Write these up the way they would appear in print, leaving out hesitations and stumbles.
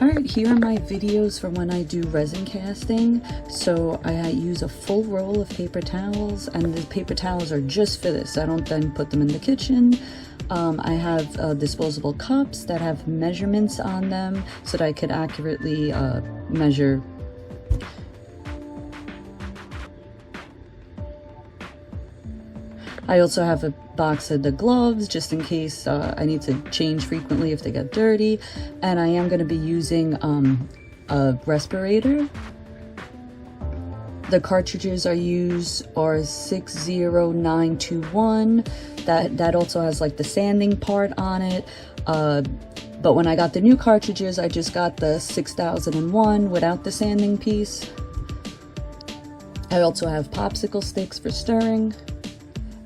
Alright, here are my videos for when I do resin casting. So I use a full roll of paper towels, and the paper towels are just for this. I don't then put them in the kitchen. I have disposable cups that have measurements on them so that I could accurately measure. I also have a box of the gloves just in case I need to change frequently if they get dirty. And I am going to be using a respirator. The cartridges I use are 60921. That also has like the sanding part on it. But when I got the new cartridges, I just got the 6001 without the sanding piece. I also have popsicle sticks for stirring.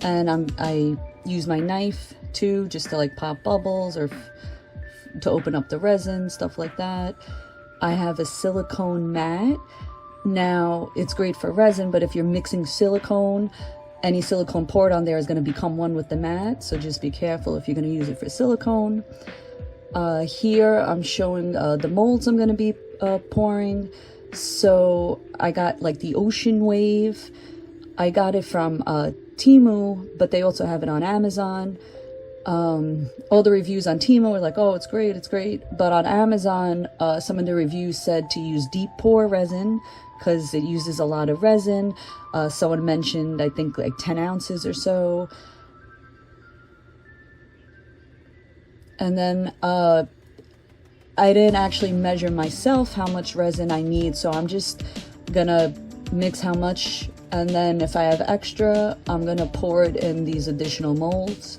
And I use my knife too, just to like pop bubbles or to open up the resin, stuff like that. I have a silicone mat. Now, it's great for resin, but if you're mixing silicone, any silicone poured on there is going to become one with the mat. So just be careful if you're going to use it for silicone. Here I'm showing the molds I'm going to be pouring. So I got like the ocean wave. I got it from Temu, but they also have it on Amazon. All the reviews on Temu were like, oh, it's great, it's great. But on Amazon, some of the reviews said to use deep pour resin because it uses a lot of resin. Someone mentioned, I think, like 10 ounces or so. And then I didn't actually measure myself how much resin I need, so I'm just gonna mix how much, and then if I have extra, I'm gonna pour it in these additional molds.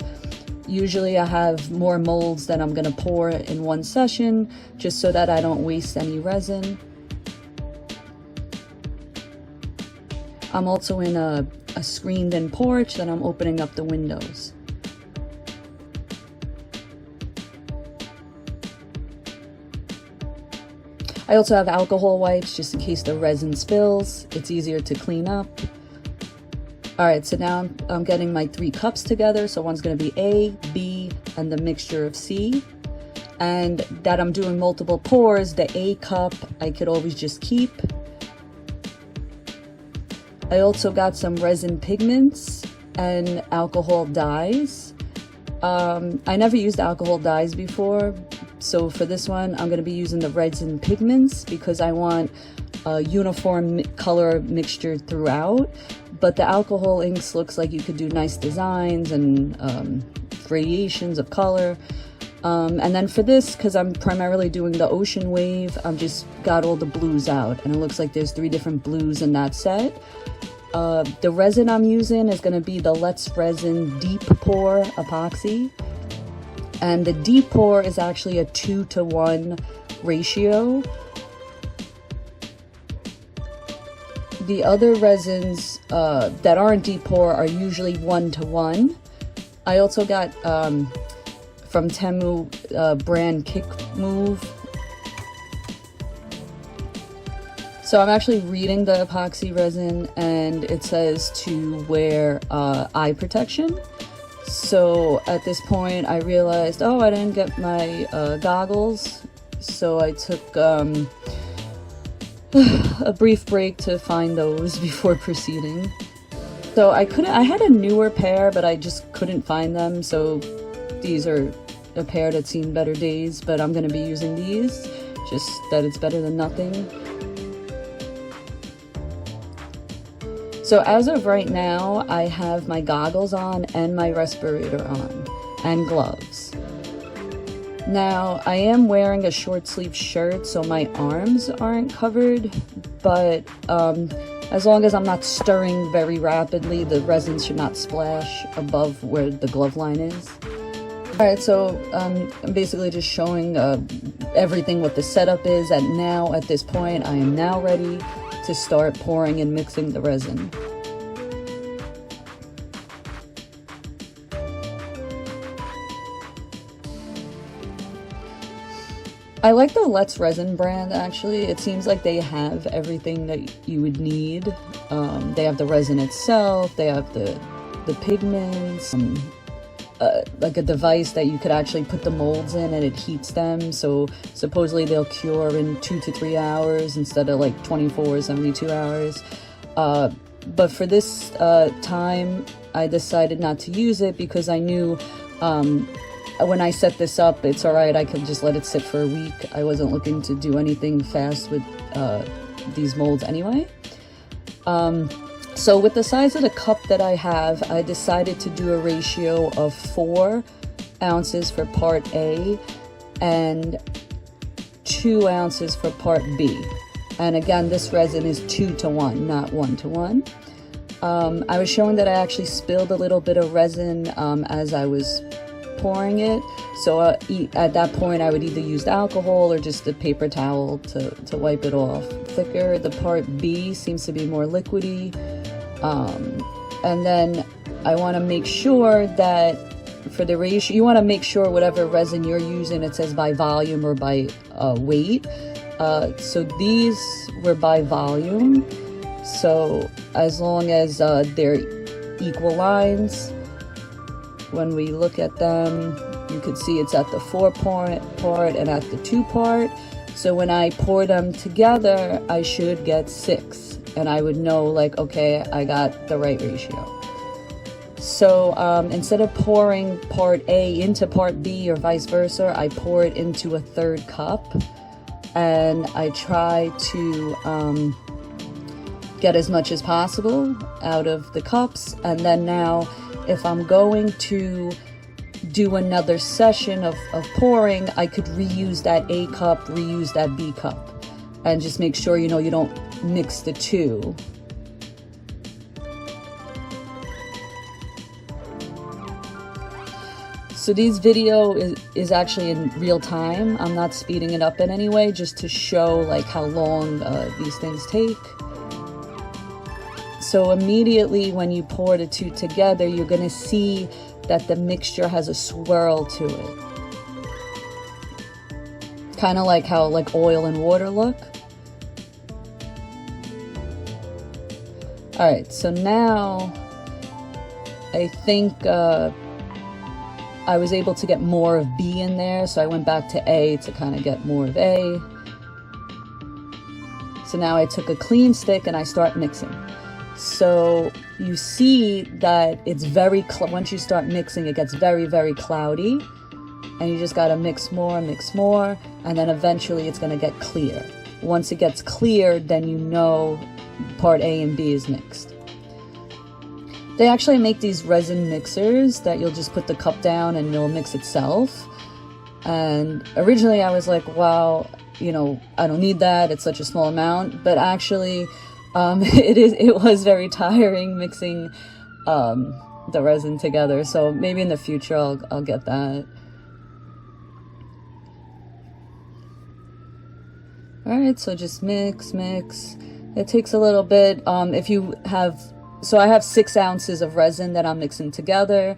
Usually I have more molds than I'm gonna pour in one session, just so that I don't waste any resin. I'm also in a screened-in porch that I'm opening up the windows. I also have alcohol wipes just in case the resin spills. It's easier to clean up. Alright, so now I'm getting my 3 cups together. So one's going to be A, B, and the mixture of C. And that I'm doing multiple pours, the A cup I could always just keep. I also got some resin pigments and alcohol dyes. I never used alcohol dyes before. So for this one, I'm going to be using the resin pigments because I want a uniform color mixture throughout. But the alcohol inks looks like you could do nice designs and gradations of color. And then for this, because I'm primarily doing the ocean wave, I've just got all the blues out. And it looks like there's 3 different blues in that set. The resin I'm using is going to be the Let's Resin Deep Pour Epoxy. And the deep pour is actually a 2-to-1 ratio. The other resins that aren't deep pour are usually 1-to-1. I also got from Temu brand Kick Move. So I'm actually reading the epoxy resin, and it says to wear eye protection. So at this point I realized, oh, I didn't get my goggles, so I took a brief break to find those before proceeding. So I had a newer pair, but I just couldn't find them, so these are a pair that's seen better days, but I'm going to be using these, just that it's better than nothing. So as of right now, I have my goggles on and my respirator on, and gloves. Now, I am wearing a short sleeve shirt, so my arms aren't covered, but as long as I'm not stirring very rapidly, the resin should not splash above where the glove line is. Alright, so I'm basically just showing everything what the setup is, and now at this point I am now ready to start pouring and mixing the resin. I like the Let's Resin brand, actually. It seems like they have everything that you would need. They have the resin itself, they have the pigments, like a device that you could actually put the molds in and it heats them. So supposedly they'll cure in 2 to 3 hours instead of like 24 or 72 hours. But for this time, I decided not to use it because I knew when I set this up, it's all right. I could just let it sit for a week. I wasn't looking to do anything fast with these molds anyway. So with the size of the cup that I have, I decided to do a ratio of 4 ounces for part A and 2 ounces for part B. And again, this resin is 2 to 1, not 1 to 1. I was showing that I actually spilled a little bit of resin as I was pouring it. So at that point, I would either use alcohol or just a paper towel to wipe it off. Thicker, the part B seems to be more liquidy. And then I want to make sure that for the ratio, you want to make sure whatever resin you're using, it says by volume or by weight. So these were by volume. So as long as they're equal lines, when we look at them, you can see it's at the 4 part and at the 2 part. So when I pour them together, I should get 6. And I would know, like, okay, I got the right ratio. So instead of pouring part A into part B or vice versa, I pour it into a 3rd cup. And I try to get as much as possible out of the cups. And then now, if I'm going to do another session of pouring, I could reuse that A cup, reuse that B cup. And just make sure, you know, you don't mix the two. So this video is actually in real time. I'm not speeding it up in any way, just to show like how long these things take. So immediately when you pour the two together, you're gonna see that the mixture has a swirl to it. Kind of like how like oil and water look. All right, so now I think I was able to get more of B in there, so I went back to A to kind of get more of A. So now I took a clean stick and I start mixing. So you see that it's very, once you start mixing, it gets very, very cloudy. And you just gotta mix more, and then eventually it's gonna get clear. Once it gets clear, then you know part A and B is mixed. They actually make these resin mixers that you'll just put the cup down and it'll mix itself. And originally I was like, wow, you know, I don't need that, it's such a small amount. But actually, it was very tiring mixing the resin together. So maybe in the future I'll get that. Alright, so just mix. It takes a little bit. If you have, so I have 6 ounces of resin that I'm mixing together.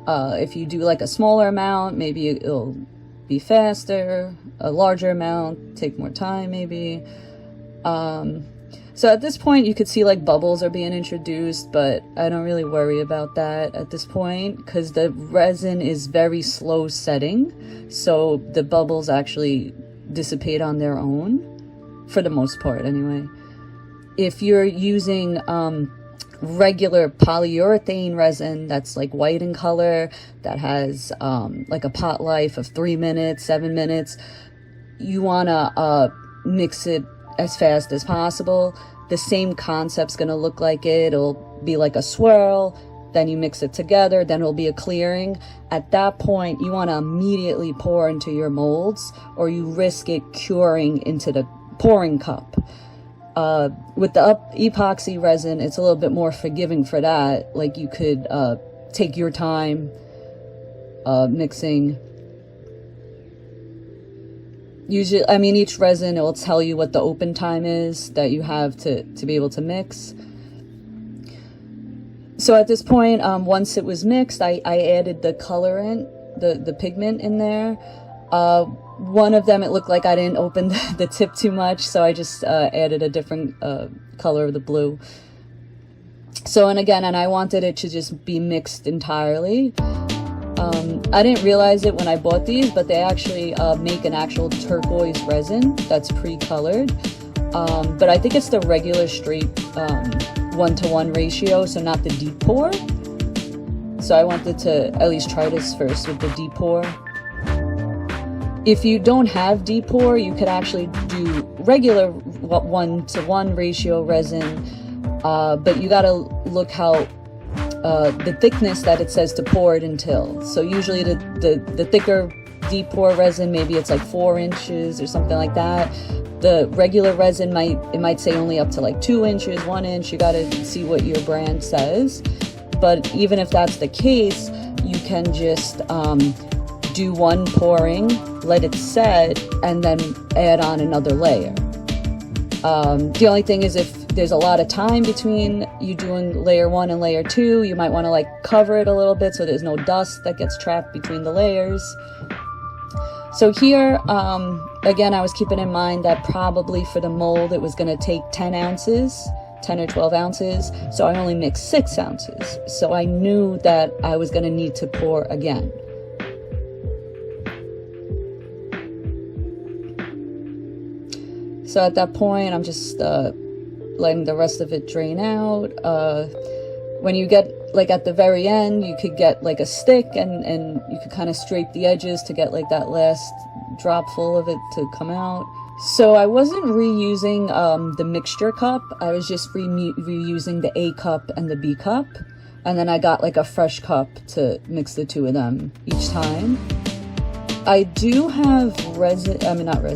If you do like a smaller amount, maybe it'll be faster. A larger amount, take more time maybe. So at this point you could see like bubbles are being introduced, but I don't really worry about that at this point because the resin is very slow setting. So the bubbles actually dissipate on their own, for the most part anyway. If you're using regular polyurethane resin that's like white in color, that has like a pot life of 3 minutes, 7 minutes, you want to mix it as fast as possible. The same concept's going to look like it. It'll be like a swirl, then you mix it together, then it'll be a clearing. At that point, you want to immediately pour into your molds, or you risk it curing into the pouring cup. With the epoxy resin, it's a little bit more forgiving for that. Like you could take your time mixing. Usually, I mean, each resin, it will tell you what the open time is that you have to be able to mix. So at this point, once it was mixed, I added the colorant, the pigment in there. One of them, it looked like I didn't open the tip too much, so I just added a different color of the blue. So, and I wanted it to just be mixed entirely. I didn't realize it when I bought these, but they actually make an actual turquoise resin that's pre-colored. But I think it's the regular straight 1-to-1 ratio, so not the deep pour. So I wanted to at least try this first with the deep pour. If you don't have deep pour, you could actually do regular 1-to-1 ratio resin, but you gotta look how the thickness that it says to pour it until. So usually the thicker deep pour resin, maybe it's like 4 inches or something like that. The regular resin might say only up to like 2 inches, 1 inch. You gotta see what your brand says. But even if that's the case, you can just do one pouring, let it set, and then add on another layer. The only thing is, if there's a lot of time between you doing layer 1 and layer 2, you might want to like cover it a little bit so there's no dust that gets trapped between the layers. So here, again, I was keeping in mind that probably for the mold it was going to take 10 ounces, 10 or 12 ounces, so I only mixed 6 ounces. So I knew that I was going to need to pour again. So at that point, I'm just letting the rest of it drain out. When you get like at the very end, you could get like a stick and you could kind of scrape the edges to get like that last drop full of it to come out. So I wasn't reusing the mixture cup. I was just reusing the A cup and the B cup. And then I got like a fresh cup to mix the two of them each time. I do have silicone,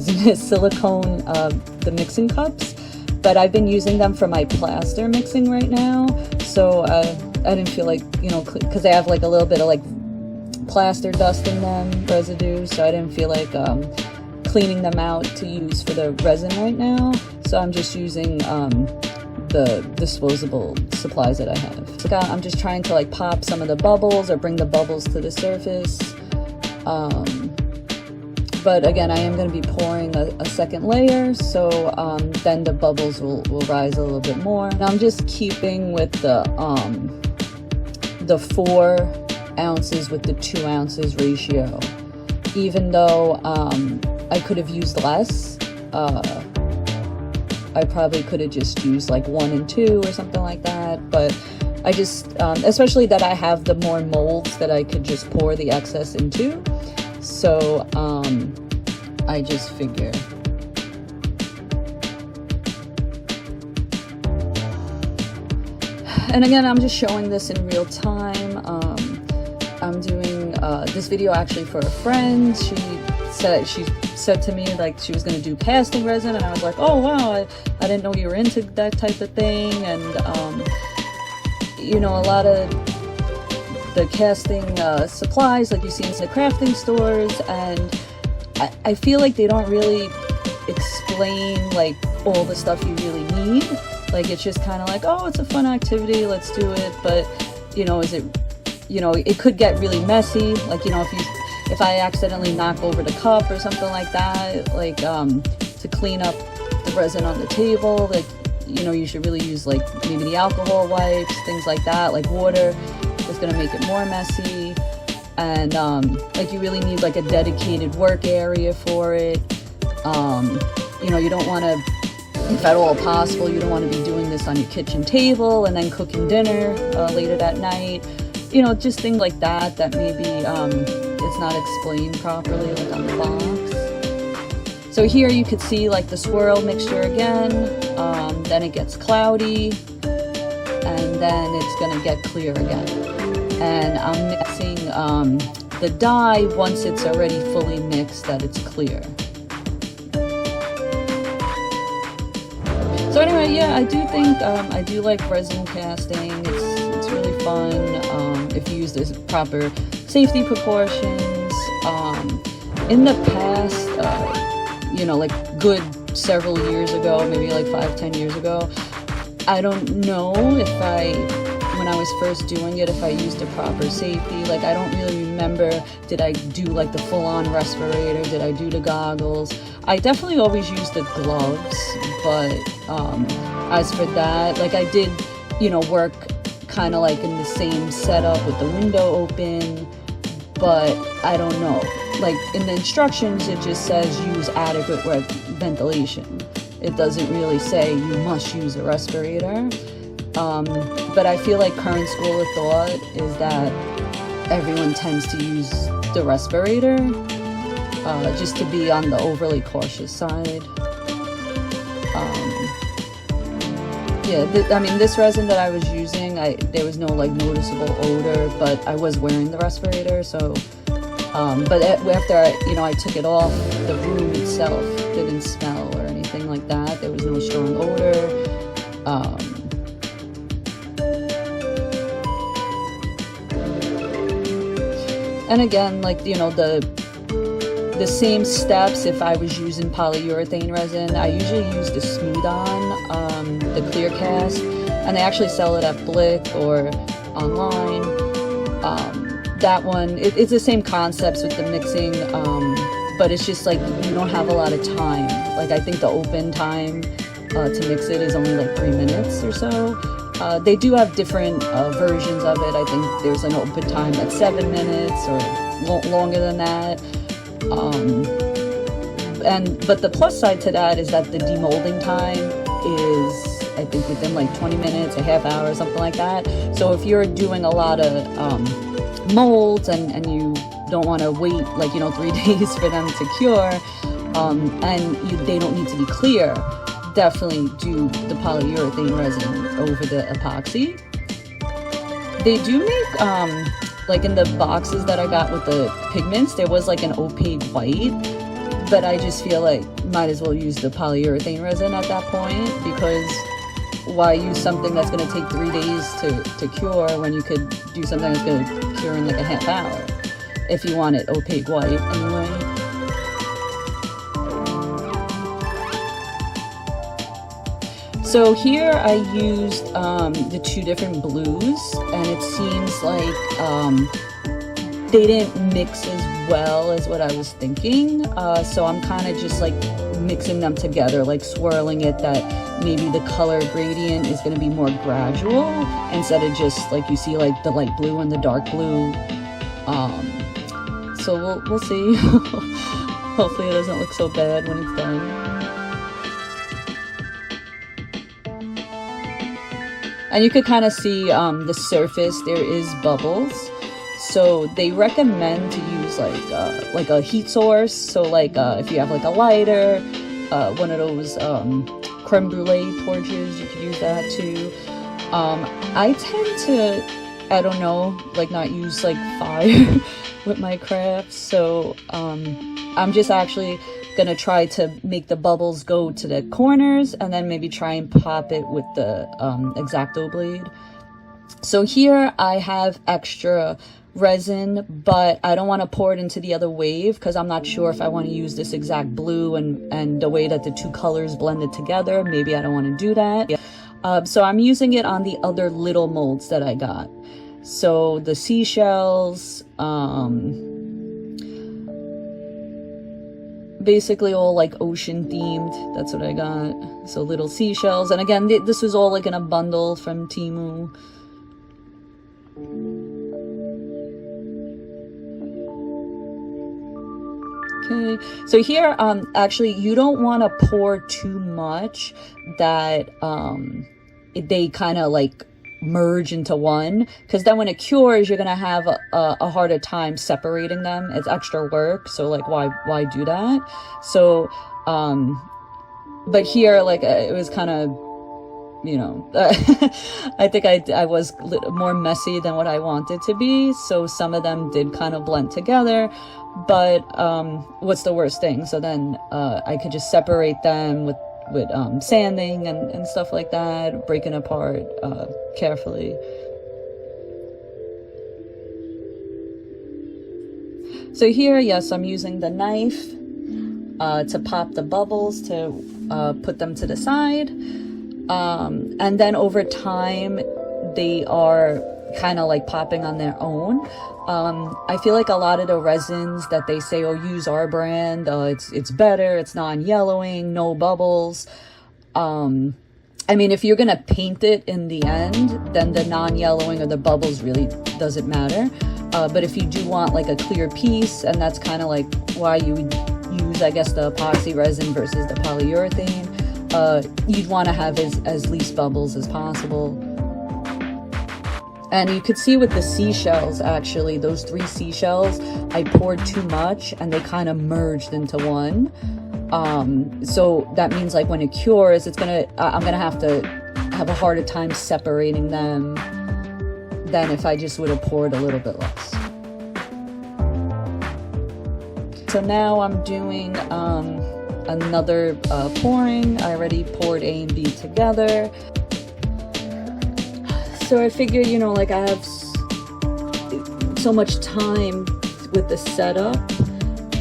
the mixing cups, but I've been using them for my plaster mixing right now. So I didn't feel like, because they have like a little bit of like plaster dust in them, residue, so I didn't feel like cleaning them out to use for the resin right now. So I'm just using the disposable supplies that I have. So I'm just trying to like pop some of the bubbles or bring the bubbles to the surface. But again, I am going to be pouring a second layer, so then the bubbles will rise a little bit more. And I'm just keeping with the 4 ounces with the 2 ounces ratio. Even though I could have used less, I probably could have just used like 1 and 2 or something like that. But I just, especially that I have the more molds that I could just pour the excess into. So I just figure. And again, I'm just showing this in real time. I'm doing this video actually for a friend. She said to me like she was going to do casting resin, and I was like, oh wow, I didn't know you were into that type of thing. And a lot of the casting supplies like you see in the crafting stores, and I feel like they don't really explain like all the stuff you really need. Like it's just kind of like, oh, it's a fun activity, let's do it. But is it, it could get really messy. Like if I accidentally knock over the cup or something like that, like to clean up the resin on the table, like you should really use like maybe the alcohol wipes, things like that. Like water is going to make it more messy. And like you really need like a dedicated work area for it. You don't want to, if at all possible, you don't want to be doing this on your kitchen table and then cooking dinner later that night. Just things like that maybe it's not explained properly like on the box. So here you could see like the swirl mixture again, then it gets cloudy, and then it's gonna get clear again. And I'm mixing the dye once it's already fully mixed, that it's clear. So anyway, yeah, I do think I do like resin casting. It's really fun if you use the proper safety precautions. In the past, like good several years ago, maybe like 5-10 years ago, I don't know if when I was first doing it, if I used the proper safety. Like I don't really remember, did I do like the full-on respirator, did I do the goggles? I definitely always used the gloves, but as for that, like I did, work kind of like in the same setup with the window open, but I don't know. Like in the instructions, it just says use adequate ventilation. It doesn't really say you must use a respirator. But I feel like current school of thought is that everyone tends to use the respirator just to be on the overly cautious side. Yeah, I mean, this resin that I was using, there was no like noticeable odor, but I was wearing the respirator, so but after I took it off, the room itself didn't smell or anything like that. There was no strong odor. And again, like, the same steps if I was using polyurethane resin. I usually use the Smooth On, the clear cast, and they actually sell it at Blick or online. That one, it's the same concepts with the mixing, but it's just like you don't have a lot of time. Like I think the open time to mix it is only like 3 minutes or so. They do have different versions of it. I think there's an open time that's 7 minutes or longer than that. But the plus side to that is that the demolding time is, I think, within like 20 minutes, a half hour, something like that. So if you're doing a lot of molds and you don't want to wait like 3 days for them to cure, and they don't need to be clear, definitely do the polyurethane resin over the epoxy. They do make like in the boxes that I got with the pigments, there was like an opaque white, but I just feel like might as well use the polyurethane resin at that point, because why use something that's going to take 3 days to cure when you could do something that's going to cure in like a half hour if you want it opaque white anyway. So here I used the 2 different blues, and it seems like they didn't mix as well as what I was thinking. So I'm kind of just like mixing them together, like swirling it, that maybe the color gradient is going to be more gradual instead of just like you see like the light blue and the dark blue. So we'll see. Hopefully it doesn't look so bad when it's done. And you could kind of see the surface, there is bubbles. So they recommend to use like a heat source. So like if you have like a lighter, one of those creme brulee torches, you could use that too. I tend to, I don't know, like not use like fire with my crafts. So I'm just actually gonna try to make the bubbles go to the corners and then maybe try and pop it with the X-Acto blade. So here I have extra resin, but I don't want to pour it into the other wave because I'm not sure if I want to use this exact blue and the way that the 2 colors blended together. Maybe I don't want to do that. So I'm using it on the other little molds that I got. So the seashells, basically all like ocean themed. That's what I got. So little seashells, and again this was all like in a bundle from Temu. Okay, so here actually you don't want to pour too much that they kind of like merge into one, because then when it cures you're gonna have a harder time separating them. It's extra work, so like why do that? So but here like it was kind of, I think I was more messy than what I wanted to be, so some of them did kind of blend together, but what's the worst thing? So then I could just separate them with sanding and stuff like that, breaking apart carefully. So here, yes, I'm using the knife to pop the bubbles, to put them to the side, and then over time they are kind of like popping on their own. I feel like a lot of the resins that they say, oh, use our brand, it's better, it's non-yellowing, no bubbles. I mean, if you're gonna paint it in the end, then the non-yellowing or the bubbles really doesn't matter. But if you do want like a clear piece, and that's kind of like why you would use, I guess, the epoxy resin versus the polyurethane, you'd want to have as least bubbles as possible. And you could see with the seashells, actually, those 3 seashells, I poured too much and they kind of merged into one. So that means like when it cures, I'm gonna have a harder time separating them than if I just would have poured a little bit less. So now I'm doing another pouring. I already poured A and B together. So I figure, you know, like I have so much time with the setup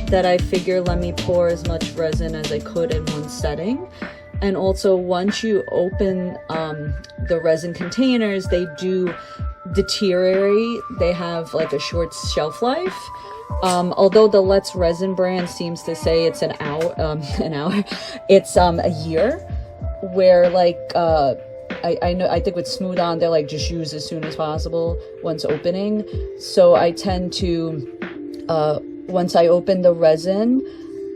that I figure let me pour as much resin as I could in one setting. And also, once you open the resin containers, they do deteriorate. They have like a short shelf life. Although the Let's Resin brand seems to say it's an hour, it's a year, where like I think with Smooth On, they're like just use as soon as possible once opening. So I tend to, once I open the resin,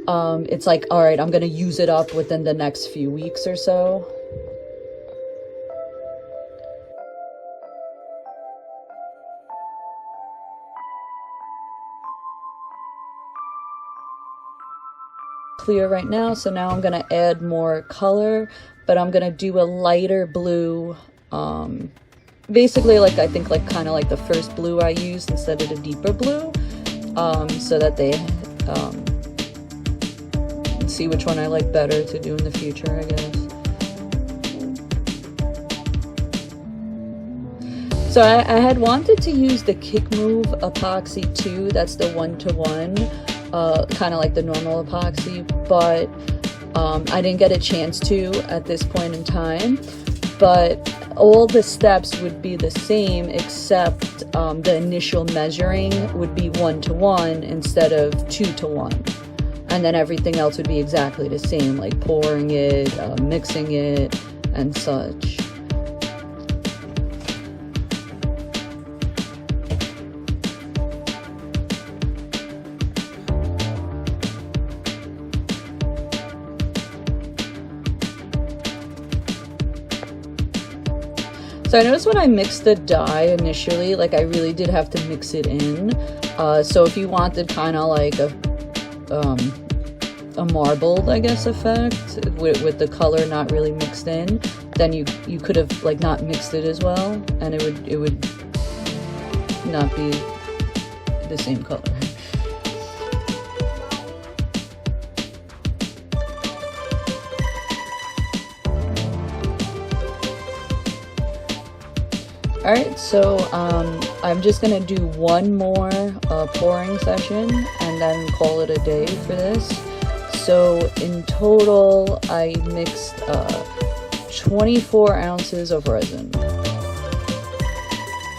it's like, all right, I'm going to use it up within the next few weeks or so. Clear right now, so now I'm going to add more color, but I'm going to do a lighter blue, basically like I think like kind of like the first blue I used instead of the deeper blue, so that they see which one I like better to do in the future, I guess. So I had wanted to use the Kick Move Epoxy 2, that's the 1-to-1, kind of like the normal epoxy, but I didn't get a chance to at this point in time. But all the steps would be the same, except the initial measuring would be 1-to-1 instead of 2-to-1. And then everything else would be exactly the same, like pouring it, mixing it, and such. So I noticed when I mixed the dye initially, like I really did have to mix it in. So if you wanted kind of like a marbled, I guess, effect with the color not really mixed in, then you could have like not mixed it as well, and it would not be the same color. Alright, so I'm just going to do one more pouring session and then call it a day for this. So in total, I mixed 24 ounces of resin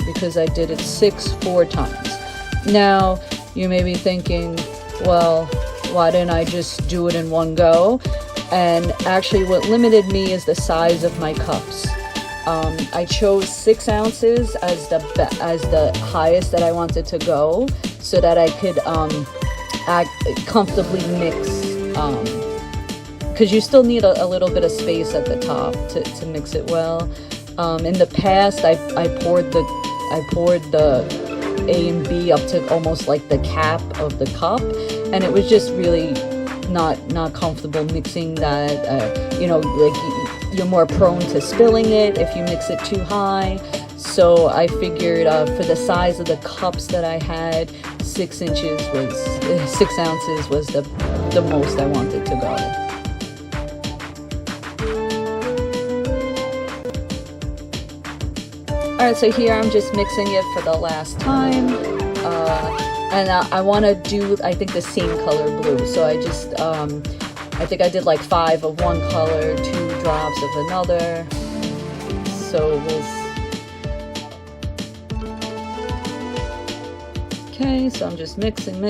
because I did it 4 times. Now, you may be thinking, well, why didn't I just do it in one go? And actually what limited me is the size of my cups. I chose 6 ounces as the highest that I wanted to go, so that I could comfortably mix, because you still need a little bit of space at the top to mix it well. In the past, I poured the A and B up to almost like the cap of the cup, and it was just really not comfortable mixing that. You know, like you're more prone to spilling it if you mix it too high. So I figured for the size of the cups that I had, 6 ounces was the most I wanted to go. Alright, so here I'm just mixing it for the last time. And I want to do, I think, the same color blue. So I just, I think I did like 5 of one color, 2 drops of another. So okay, so I'm just mixing.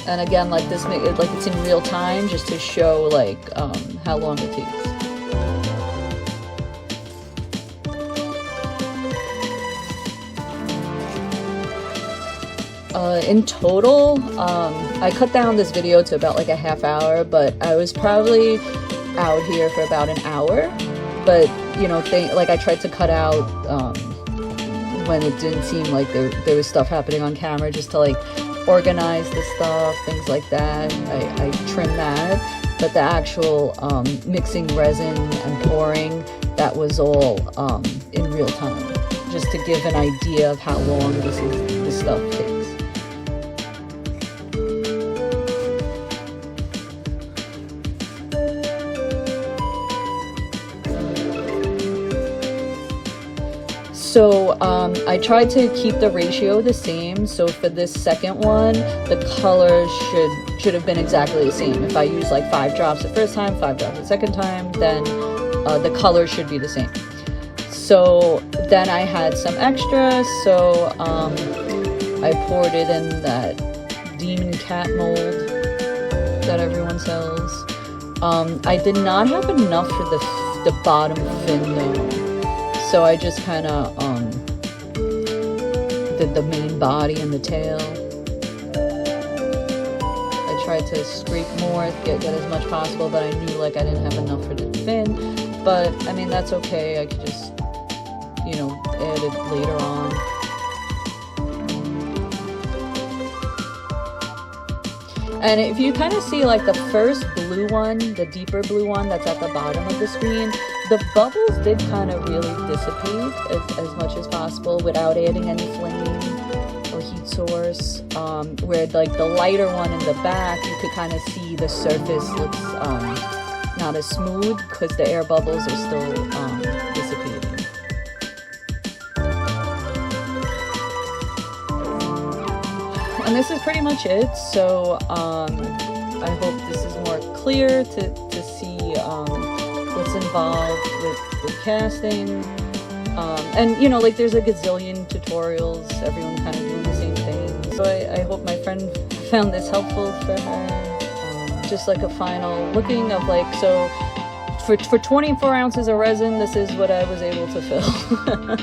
And again, like this, like it's in real time, just to show like how long it takes. In total, I cut down this video to about like a half hour, but I was probably out here for about an hour. But, you know, like I tried to cut out when it didn't seem like there was stuff happening on camera, just to like organize the stuff, things like that. I trimmed that, but the actual mixing resin and pouring, that was all in real time, just to give an idea of how long this stuff takes. So I tried to keep the ratio the same. So for this second one, the color should have been exactly the same. If I use like 5 drops the first time, 5 drops the second time, then the color should be the same. So then I had some extra, so I poured it in that demon cat mold that everyone sells. I did not have enough for the bottom fin though. So I just kind of did the main body and the tail. I tried to scrape more, get as much possible, but I knew like I didn't have enough for the fin. But I mean, that's okay. I could just, you know, add it later on. And if you kind of see like the first blue one, the deeper blue one that's at the bottom of the screen, the bubbles did kind of really dissipate as much as possible without adding any flame or heat source. Where like the lighter one in the back, you could kind of see the surface looks not as smooth because the air bubbles are still dissipating. And this is pretty much it. So I hope this is more clear to see what's involved with casting. And you know, like there's a gazillion tutorials, everyone kind of doing the same thing. So I hope my friend found this helpful for her. Just like a final looking of like, so for 24 ounces of resin, this is what I was able to fill.